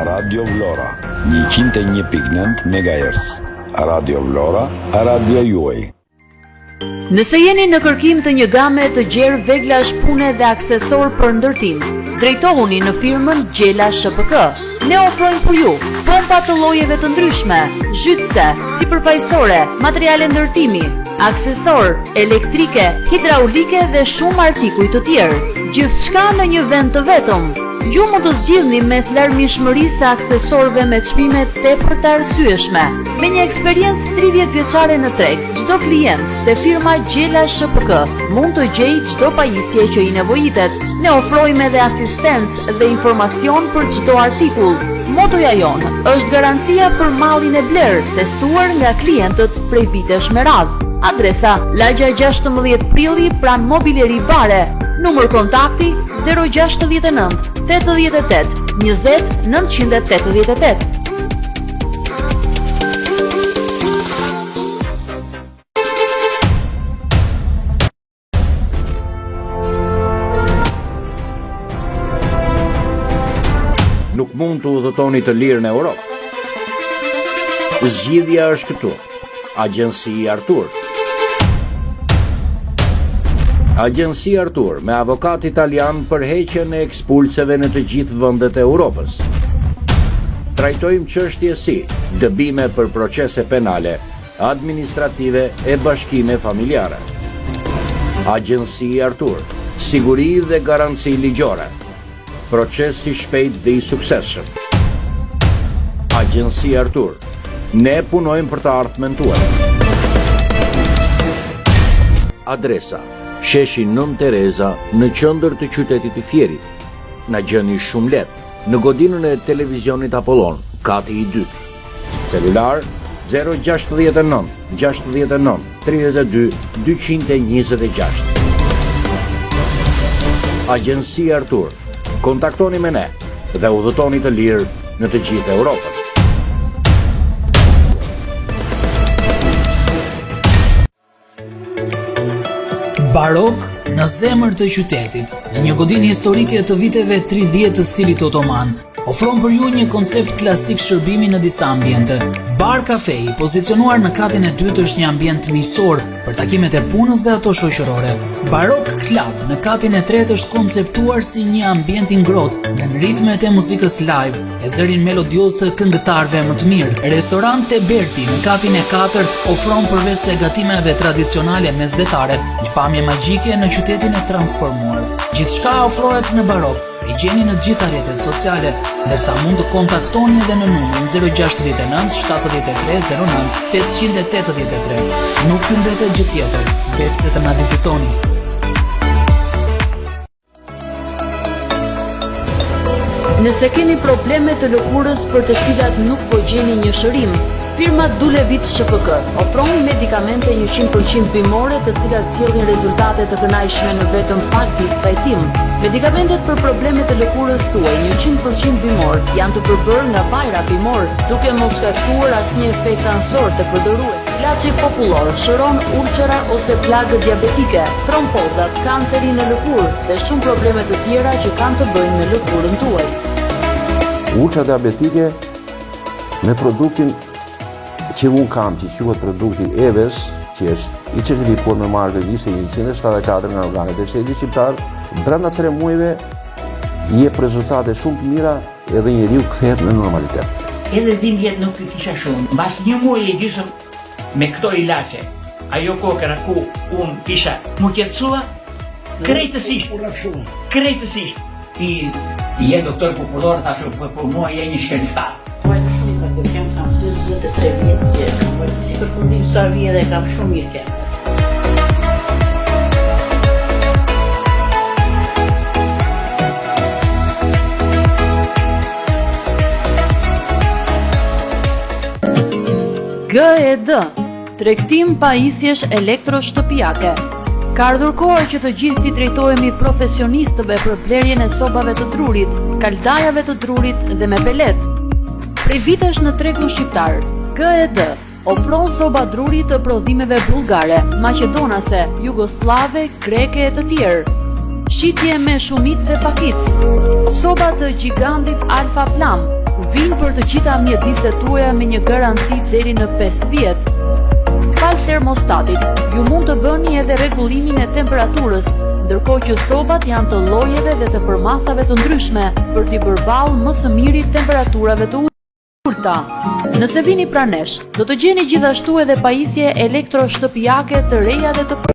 nga Radio Vlora, 101.9 MHz. Radio Vlora, radio juaj. Nëse jeni në kërkim të një game të gjerë vegla shpune dhe aksesor për ndërtim, drejtohuni në firmën Gjela SHPK. Ne ofrojmë për ju pompa të llojeve të ndryshme, zhytëse, sipërfaqësore, materiale ndërtimi, aksesor, elektrike, hidraulike dhe shumë artikuj të tjerë. Gjithçka në një vend të vetëm. Ju mund të zgjidhni mes larmishmërisë së aksesorëve me çmime tepër të arsyeshme. Me një eksperiencë 30 vjeçare në treg, çdo klient te firma Gjela SHPK mund të gjejë çdo pajisje që i nevojitet. Ne ofrojmë edhe asistencë dhe informacion për çdo artikull. Motoja jonë është garancia për mallin e blerë, testuar nga klientët prej vitesh me radhë. Adresa: Lagja 16 Prilli pranë Mobileri Bare. Numër kontakti 069 88 20 988. Nuk mund të udhëtoni të lirë në Europë. Zgjidhja është këtu. Agjenci Artur. Agjenci Artur, me avokat italian për heqjen e ekspulseve në të gjithë vendet e Europës. Trajtojmë çështje si dëbime për procese penale, administrative e bashkime familjare. Agjenci Artur, siguri dhe garanci ligjore. Proces i shpejt dhe i suksesshëm. Agjenci Artur, ne punojmë për të ardhmen tuaj. Adresa: Sheshi Nën Tereza, në qendër të qytetit të Fierit. Na gjeni shumë lehtë, në godinën e televizionit Apollon, kati i dytë. Celular 069 69 32 226. Agjenci Artur, kontaktoni me ne dhe udhëtoni të lirë në të gjithë Europën. Barok në zemër të qytetit, në një godinë historike të viteve 30 të stilit otoman, ofron për ju një koncept klasik shërbimi në disa ambiente. Bar Kafei, pozicionuar në katin e dytë, është një ambient miqësor për takimet e punës dhe ato shoqërore. Barok Club në katin e tretë është konceptuar si një ambient i ngrohtë në ritmet e muzikës live, e zërin melodios të këngëtarëve më të mirë. Restorant Teberti në katin e katërt ofron përveç se gatimeve tradicionale mesdhetare, një pamje magjike në qytetin e transformuar. Gjithçka ofrohet në Barok. E gjeni në gjitha rrjetet sociale, ndërsa mund të kontaktoni edhe në numrin 069 73 09 583. Nuk ju mbetet gjë tjetër, vetëse të na vizitoni. Nëse keni probleme të lëkurës për të cilat nuk po gjeni një shërim, firma Dulevit SHPK ofron medikamente 100% bimore të cilat sjellin rezultate të kënaqshme në vetëm pak ditë trajtim. Medikamentet për problemet të lëkurës tuaj 100% bimor janë të përbërë nga vajra bimor, duke mos shkaktuar asnjë efekt ansor të përdoruar. Ilaçi popullor shëron ulcera ose plagë diabetike, trompozat, kanceri në lëkurë dhe shumë probleme të tjera që kanë të bëjnë me lëkurën tuaj. Ulcera diabetike me produktin që unë kam, që quhet produkti Eves, që është i certifikuar me markën 174 nga organet e shtetit shqiptar, brenda 3 muajve jep rezultate shumë të mira edhe njeriu kthehet në normalitet. Edhe dhimbjet nuk i kisha shumë. Mbas një muaji e gjysmë me këto ilaçe, ajo kokën ku unë kisha më qetësua krejtësisht. Ti je doktor popullor, thashë për mua je një shkencëtar. Kem 23 vjetë që kam bërë si përfundim sa vje dhe kam shumë mirë kemë. GED, tregtim pajisjesh elektroshtëpiake. Ka ardhur koha që të gjithë ti drejtohemi profesionistëve për blerjen e sobave të drurit, kaldajave të drurit dhe me pelet. Prej vitesh në tregun shqiptar, GED ofron soba druri të prodhimeve bullgare, maqedonase, jugoslave, greke e të tjerë. shitje me shumit dhe pakicë. Soba të gigantit Alpha Plam vinë për të gjitha mjediset tuaja me një garanci deri në 5 vjet. Pas termostatit, ju mund të bëni edhe rregullimin e temperaturës, ndërkohë që sobat janë të llojeve dhe të përmasave të ndryshme për t'i bërë ballë më së miri temperaturave të ulta. Nëse vini pranesh, do të gjeni gjithashtu edhe pajisje elektroshtëpiake të reja dhe të